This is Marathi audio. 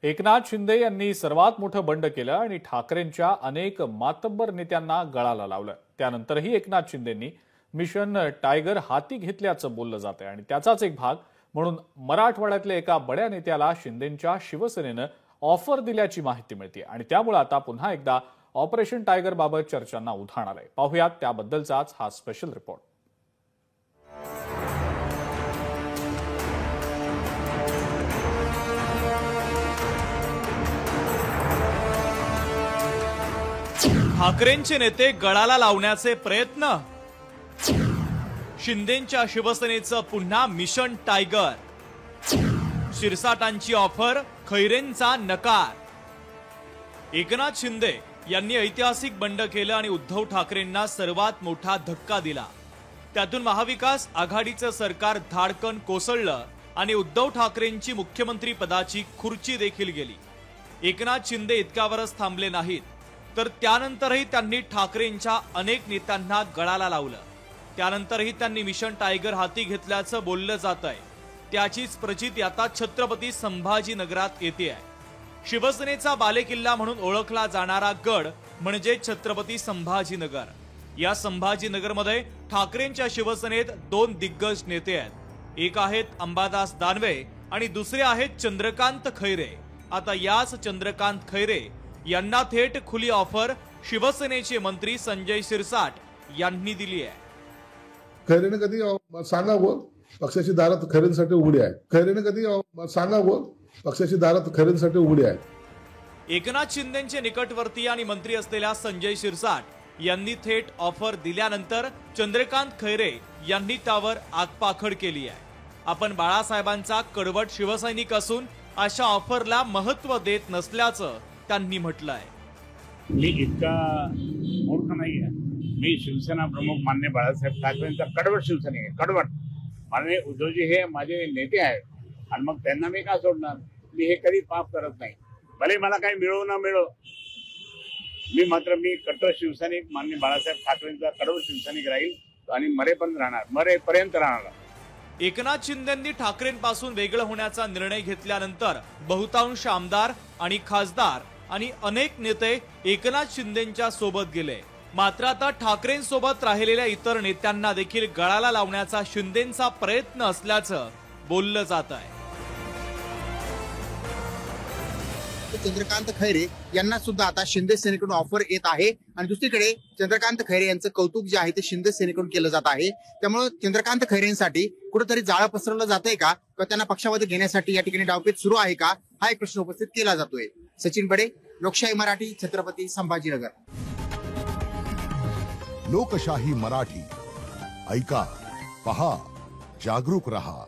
एकनाथ शिंदे यांनी सर्वात मोठं बंड केलं आणि ठाकरेंच्या अनेक मातब्बर नेत्यांना गळाला लावलं। त्यानंतरही एकनाथ शिंदेंनी मिशन टायगर हाती घेतल्याचं बोललं जातंय आणि त्याचाच एक भाग म्हणून मराठवाड्यातल्या एका बड्या नेत्याला शिंदेंच्या शिवसेनेनं ऑफर दिल्याची माहिती मिळते आणि त्यामुळे आता पुन्हा एकदा ऑपरेशन टायगर बाबत चर्चांना उधाण आलंय। पाहुयात त्याबद्दलचाच हा स्पेशल रिपोर्ट। ठाकरेंचे नेते गळाला लावण्याचे प्रयत्न, शिंदेंच्या शिवसेनेचं पुन्हा मिशन टायगर, शिरसाटांची ऑफर, खैरेंचा नकार। एकनाथ शिंदे यांनी ऐतिहासिक बंड केलं आणि उद्धव ठाकरेंना सर्वात मोठा धक्का दिला। त्यातून महाविकास आघाडीचं सरकार धाडकन कोसळलं आणि उद्धव ठाकरेंची मुख्यमंत्री पदाची खुर्ची देखील गेली। एकनाथ शिंदे इतक्यावरच थांबले नाहीत, तर त्यानंतरही त्यांनी ठाकरेंच्या अनेक नेत्यांना गळाला लावलं। त्यानंतरही त्यांनी मिशन टायगर हाती घेतल्याचं बोललं जात आहे। त्याचीच प्रचिती आता छत्रपती संभाजीनगरात येते आहे। शिवसेनेचा बालेकिल्ला म्हणून ओळखला जाणारा गड म्हणजे छत्रपती संभाजीनगर। या संभाजीनगरमध्ये ठाकरेंच्या शिवसेनेत दोन दिग्गज नेते आहेत। एक आहेत अंबादास दानवे आणि दुसरे आहेत चंद्रकांत खैरे। आता याच चंद्रकांत खैरे यांना थेट खुली ऑफर शिवसेनेचे मंत्री संजय शिरसाट यांनी दिली आहे। खैरेने कधी सांगावं पक्षाची दारात खैरेंसाठी उघडी आहे। खैरेने कधी सांगावं पक्षाची दारात खैरेंसाठी उघडी आहे। एकनाथ शिंदेंचे निकटवर्ती आणि मंत्री असलेल्या संजय शिरसाट यांनी थेट ऑफर दिल्यानंतर चंद्रकांत खैरे यांनी त्यावर आगपाखड केली आहे। आपण बाळासाहेबांचा कडवट शिवसैनिक असून अशा ऑफरला महत्त्व देत नसल्याचं त्यांनी म्हटलं आहे। मी इतका मूर्ख नाही आहे। मी शिवसेना प्रमुख माननीय बाळासाहेब ठाकरेंचा कडवट शिवसैनिक आहे। कडवट माननीय उद्धवजी हे माझे नेते आहेत आणि मग त्यांना मी का सोडणार। मी हे कधी पाप करत नाही, भले मला काही मिळो न मिळो। मी मात्र कट्टर शिवसैनिक माननीय बाळासाहेब ठाकरेंचा कडवट शिवसैनिक राहील आणि मरेपर्यंत राहणार। एकनाथ शिंदेंनी ठाकरेंपासून वेगळं होण्याचा निर्णय घेतल्यानंतर बहुतांश आमदार आणि खासदार आणि अनेक नेते एकनाथ शिंदेंच्या सोबत गेले। मात्र आता ठाकरेंसोबत राहिलेल्या इतर नेत्यांना देखील गळाला लावण्याचा शिंदेंचा प्रयत्न असल्याचं बोललं जात आहे। चंद्रकांत खैरे यांना सुद्धा आता शिंदे सेनेकडून ऑफर येत आहे आणि दुसरीकडे चंद्रकांत खैरे यांचं कौतुक जे आहे ते शिंदे सेनेकडून केलं जात आहे। त्यामुळे चंद्रकांत खैरेंसाठी कुठेतरी जाळं पसरवलं जातंय का किंवा त्यांना पक्षामध्ये घेण्यासाठी या ठिकाणी डावपेच सुरू आहे का, हा एक प्रश्न उपस्थित केला जातोय। सचिन बडे, लोकशाही मराठी, छत्रपती संभाजीनगर। लोकशाही मराठी, ऐका, पहा, जागरूक रहा।